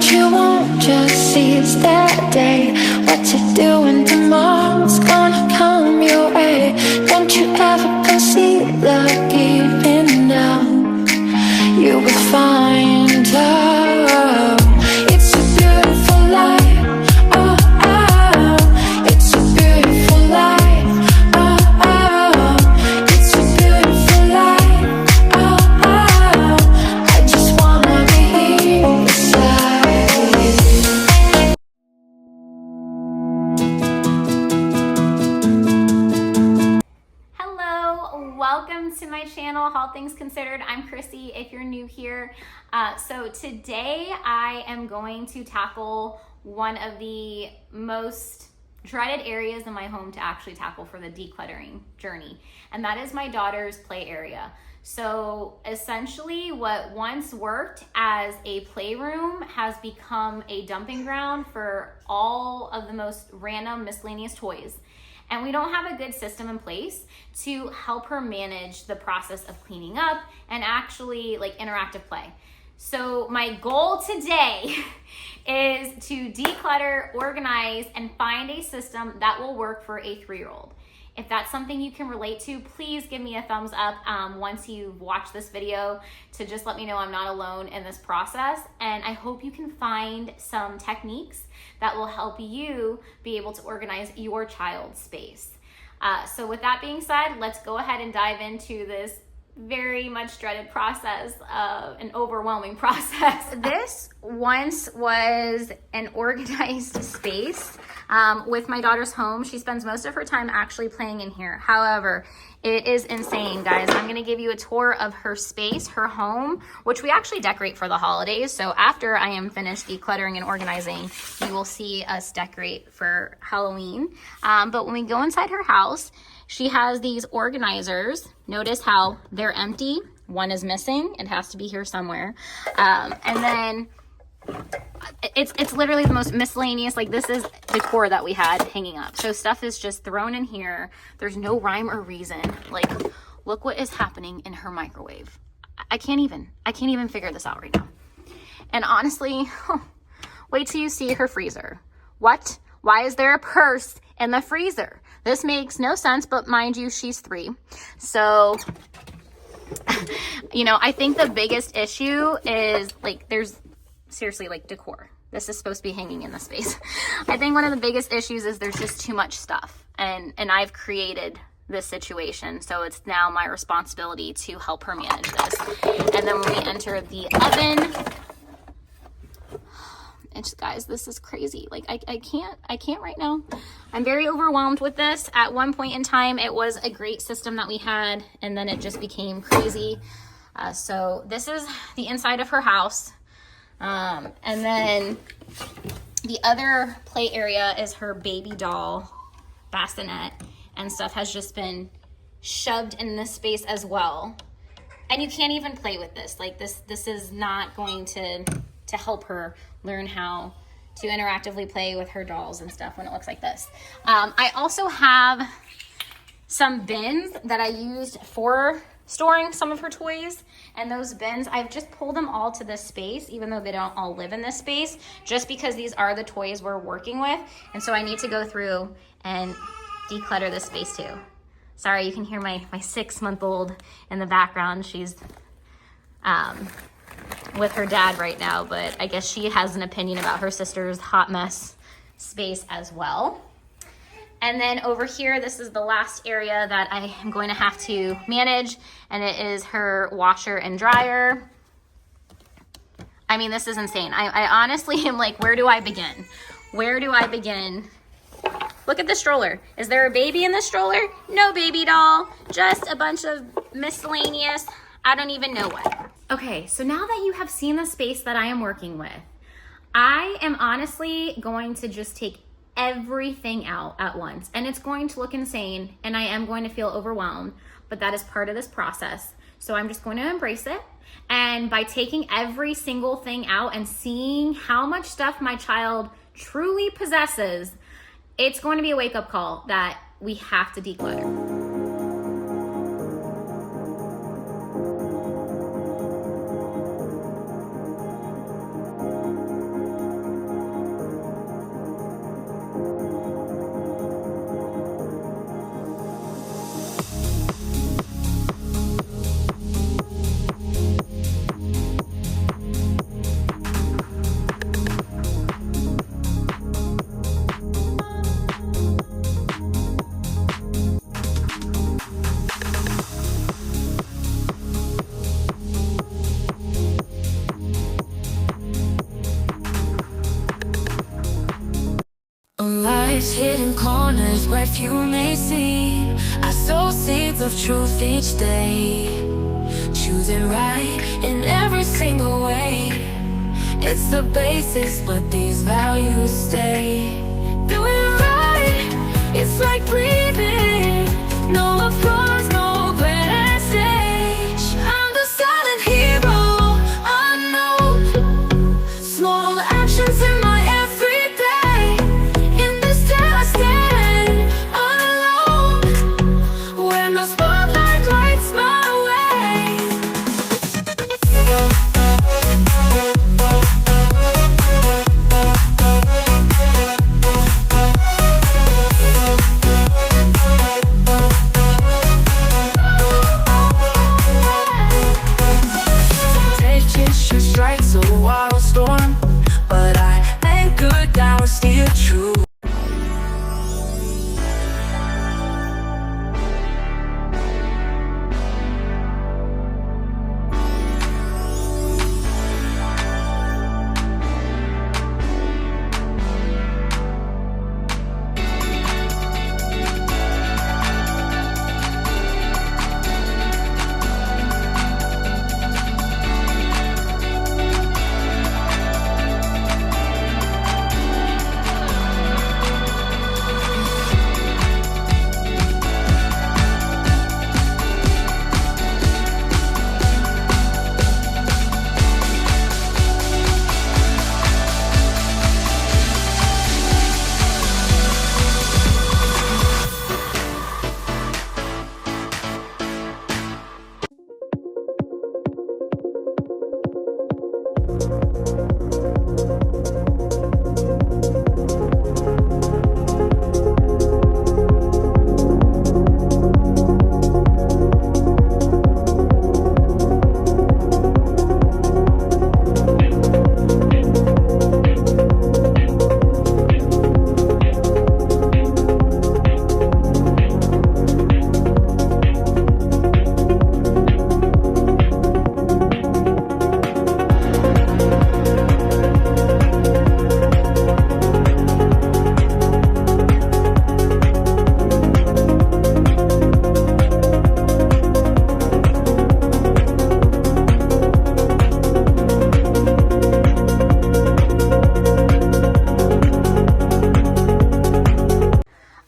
But you won't just seize that day. What you're doing tomorrow's gonna come your way. Don't you ever concede the giving up. You will find out. It's a beautiful life. Oh, oh. It's a beautiful life. Oh, oh. It's a beautiful life. Oh, oh. I just wanna be beside. Hello, welcome to my channel, All Things Considered. I'm Chrissy if you're new here. So today I am going to tackle one of the most dreaded areas in my home to actually tackle for the decluttering journey, and that is my daughter's play area. So essentially what once worked as a playroom has become a dumping ground for all of the most random miscellaneous toys. And we don't have a good system in place to help her manage the process of cleaning up and actually like interactive play. So my goal today is to declutter, organize, and find a system that will work for a 3-year-old. If that's something you can relate to, please give me a thumbs up once you've watched this video to just let me know I'm not alone in this process. And I hope you can find some techniques that will help you be able to organize your child's space. So with that being said, let's go ahead and dive into this very much dreaded process, an overwhelming process. This once was an organized space with my daughter's home. She spends most of her time actually playing in here. However, it is insane, guys. I'm gonna give you a tour of her space, her home, which we actually decorate for the holidays. So after I am finished decluttering and organizing, you will see us decorate for Halloween. But when we go inside her house, she has these organizers. Notice how they're empty. One is missing. It has to be here somewhere. And then it's literally the most miscellaneous, like this is decor that we had hanging up. So stuff is just thrown in here. There's no rhyme or reason. Like, look what is happening in her microwave. I can't even figure this out right now. And honestly, wait till you see her freezer. What? Why is there a purse in the freezer? This makes no sense, but mind you, she's 3. So, you know, I think the biggest issue is like, there's seriously like decor. This is supposed to be hanging in the space. I think one of the biggest issues is there's just too much stuff, and I've created this situation. So it's now my responsibility to help her manage this. And then when we enter the oven, it's, guys, this is crazy. Like I can't right now. I'm very overwhelmed with this. At one point in time, it was a great system that we had, and then it just became crazy. So this is the inside of her house. And then the other play area is her baby doll bassinet, and stuff has just been shoved in this space as well. And you can't even play with this. Like this is not going to help her learn how to interactively play with her dolls and stuff when it looks like this. I also have some bins that I used for storing some of her toys, and those bins, I've just pulled them all to this space, even though they don't all live in this space, just because these are the toys we're working with. And so I need to go through and declutter this space too. Sorry, you can hear my 6-month-old in the background. She's with her dad right now, but I guess she has an opinion about her sister's hot mess space as well. And then over here, this is the last area that I am going to have to manage, and it is her washer and dryer. I mean, this is insane. I honestly am like, where do I begin? Where do I begin? Look at the stroller. Is there a baby in the stroller? No baby doll, just a bunch of miscellaneous, I don't even know what. Okay, so now that you have seen the space that I am working with, I am honestly going to just take everything out at once, and it's going to look insane, and I am going to feel overwhelmed, but that is part of this process. So I'm just going to embrace it, and by taking every single thing out and seeing how much stuff my child truly possesses, it's going to be a wake-up call that we have to declutter. From life's hidden corners where few may see, I sow seeds of truth each day, choosing right in every single way. It's the basis, but these values stay. Doing right, it's like breathing. No applause, no grand stage. I'm the silent hero, unknown. Small actions in my everyday. In this day I stand alone, when the spotlight lights my way. Temptation strikes a wild storm, but I anchor down, steer true.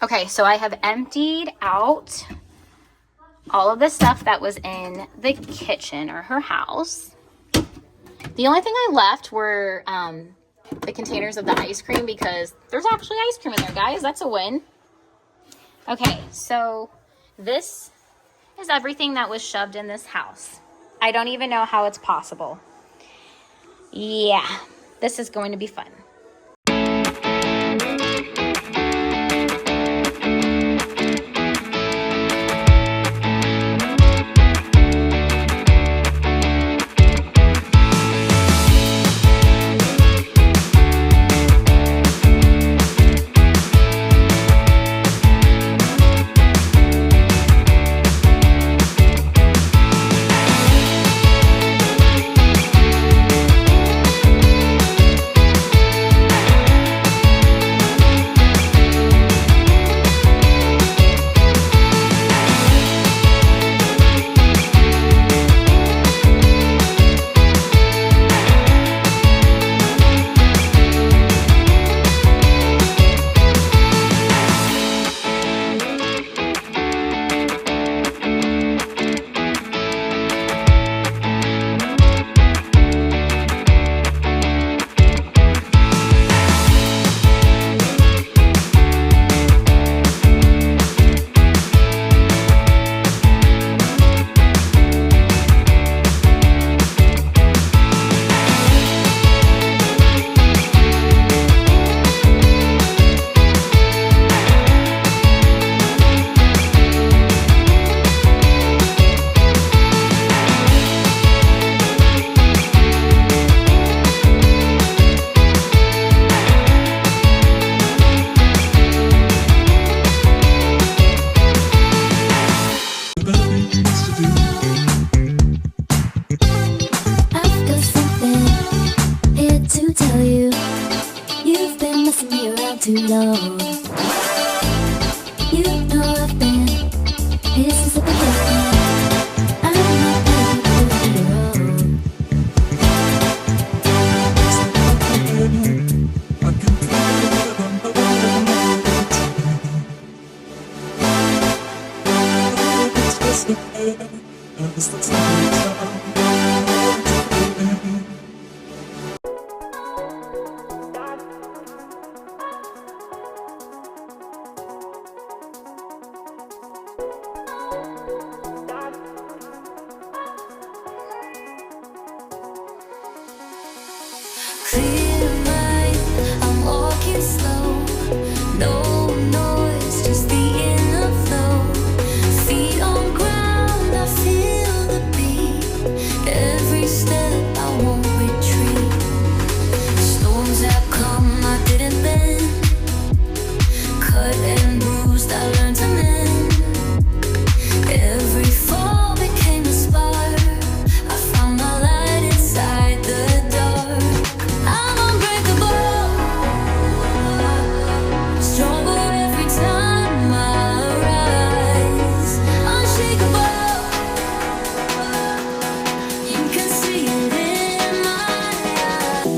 Okay, so I have emptied out all of the stuff that was in the kitchen or her house. The only thing I left were the containers of the ice cream, because there's actually ice cream in there, guys. That's a win. Okay, so this is everything that was shoved in this house. I don't even know how it's possible. Yeah, this is going to be fun. too long. You know I've been here since the beginning. I'm not ready to prove you wrong. Clear mind, I'm walking slow. No noise, just the inner flow. Feet on ground, I feel the beat. Every step, I won't retreat. Storms have come, I didn't bend. Cut and bruised, I learned to mend. Every fall became a spark. I found my light inside the dark. I'm unbreakable, stronger every time I rise. Unshakable, you can see it in my eyes.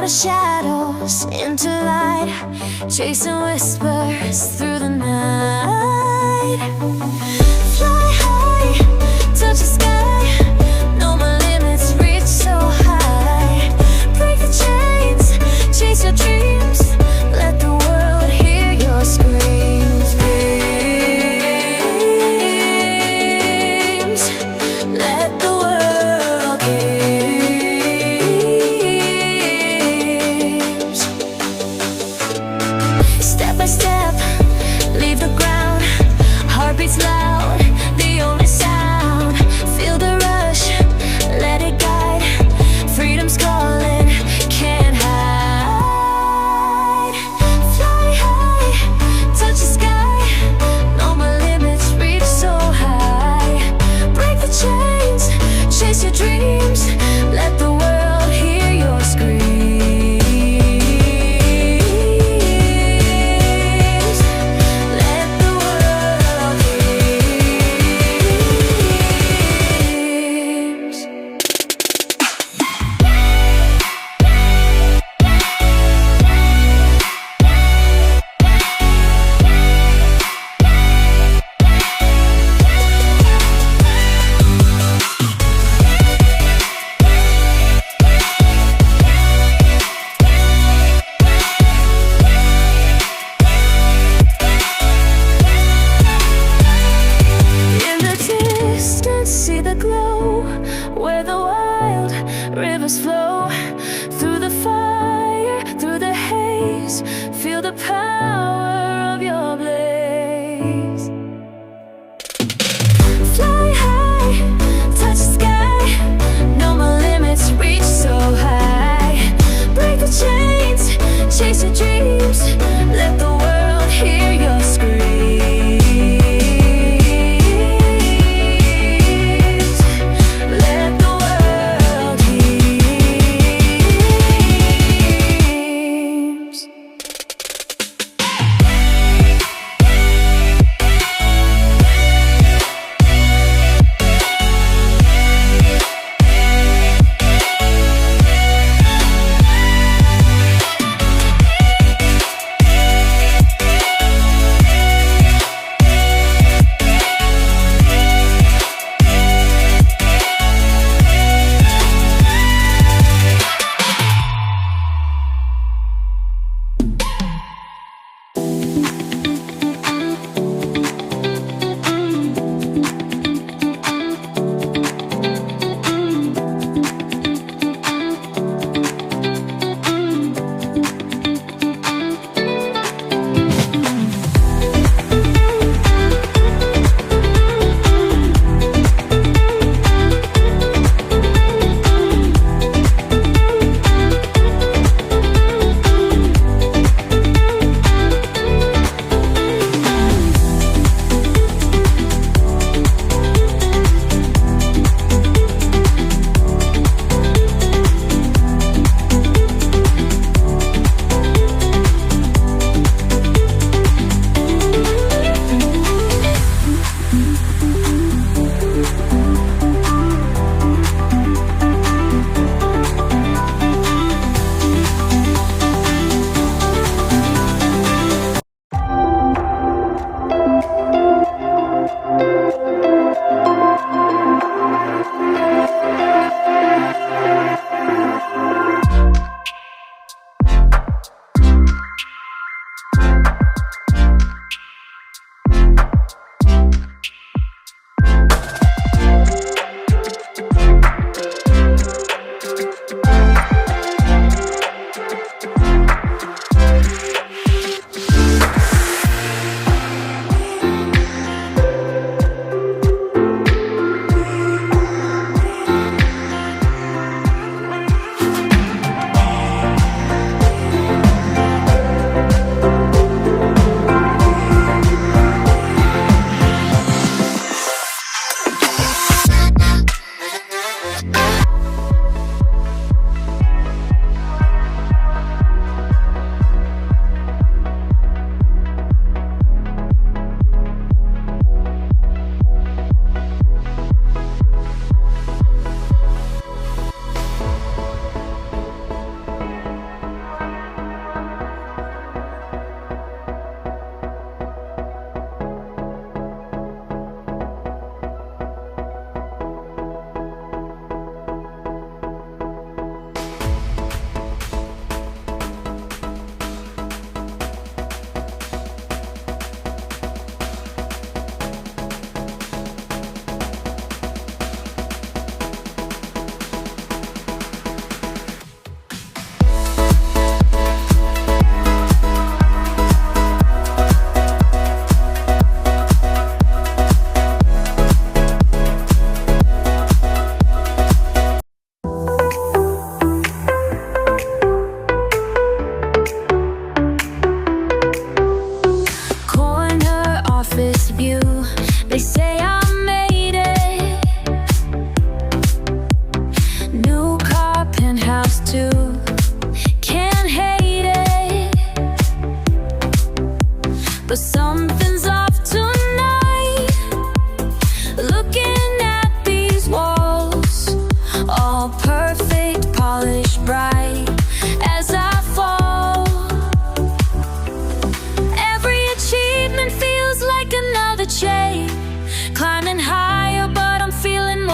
shadows into light, chasing whispers through the night. Fly high, touch the sky, know my limits reach so high. Break the chains, chase your dreams, let the world hear your screams. Let the world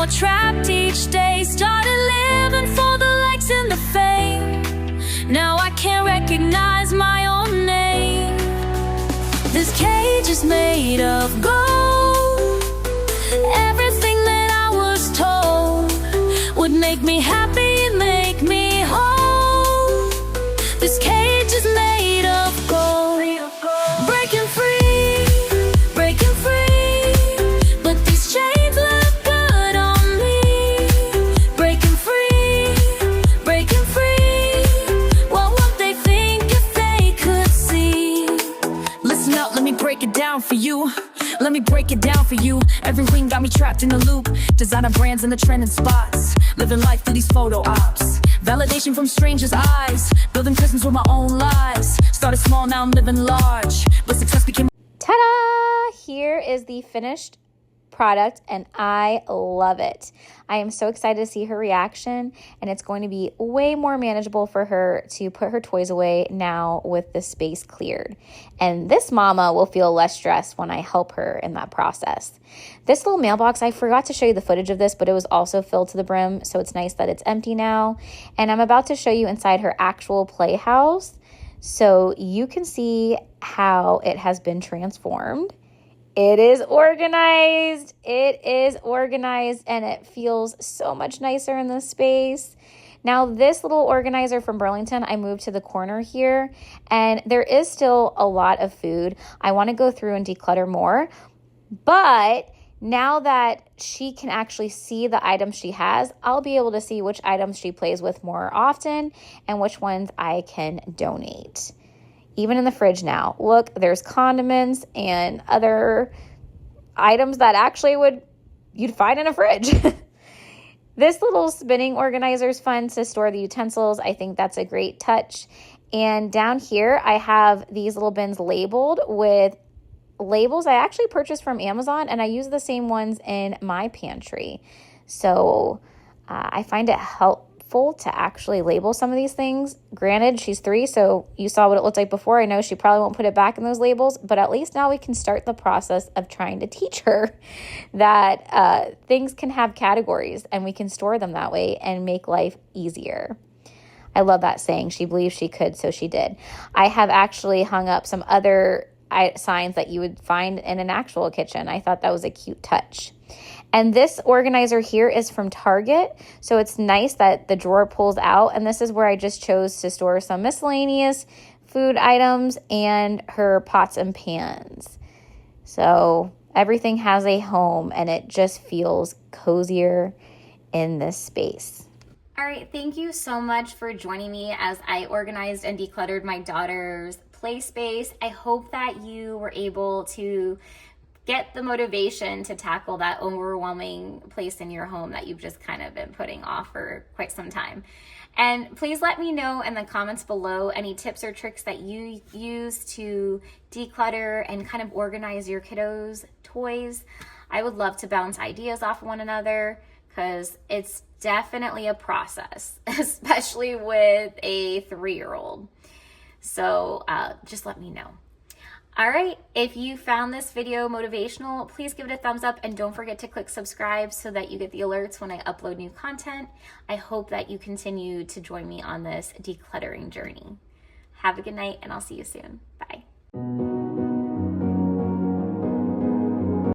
more trapped each day. Started living for the likes and the fame. Now I can't recognize my own name. This cage is made of gold. Everything that I was told would make me happy, make me whole. This cage is made of gold. Breaking free, breaking free. But these chains look good on me. Breaking free, breaking free. What would they think if they could see? Listen up, let me break it down for you. Let me break it down for you. Every ring got me trapped in a loop. Designer brands in the trending spots. Living life through these photo ops. Validation from strangers' eyes. Building prisons with my own lies. Started small, now I'm living large. But success became... Ta-da! Here is the finished product and I love it. I am so excited to see her reaction, and it's going to be way more manageable for her to put her toys away now with the space cleared. And this mama will feel less stressed when I help her in that process. This little mailbox, I forgot to show you the footage of this, but it was also filled to the brim, so it's nice that it's empty now. And I'm about to show you inside her actual playhouse so you can see how it has been transformed. It is organized. It is organized, and it feels so much nicer in this space. Now, this little organizer from Burlington, I moved to the corner here, and there is still a lot of food. I want to go through and declutter more, but now that she can actually see the items she has, I'll be able to see which items she plays with more often and which ones I can donate. Even in the fridge now, look, there's condiments and other items that actually you'd find in a fridge. This little spinning organizer is fun to store the utensils. I think that's a great touch. And down here, I have these little bins labeled with labels I actually purchased from Amazon, and I use the same ones in my pantry. So I find it helpful to actually label some of these things. Granted, she's 3, so you saw what it looked like before. I know she probably won't put it back in those labels, but at least now we can start the process of trying to teach her that things can have categories and we can store them that way and make life easier. I love that saying. She believed she could, so she did. I have actually hung up some other signs that you would find in an actual kitchen. I thought that was a cute touch. And this organizer here is from Target, so it's nice that the drawer pulls out, and this is where I just chose to store some miscellaneous food items and her pots and pans. So everything has a home, and it just feels cozier in this space. All right, thank you so much for joining me as I organized and decluttered my daughter's play space. I hope that you were able to get the motivation to tackle that overwhelming place in your home that you've just kind of been putting off for quite some time. And please let me know in the comments below any tips or tricks that you use to declutter and kind of organize your kiddos' toys. I would love to bounce ideas off one another because it's definitely a process, especially with a 3-year-old. So just let me know. All right, if you found this video motivational, please give it a thumbs up and don't forget to click subscribe so that you get the alerts when I upload new content. I hope that you continue to join me on this decluttering journey. Have a good night and I'll see you soon. Bye.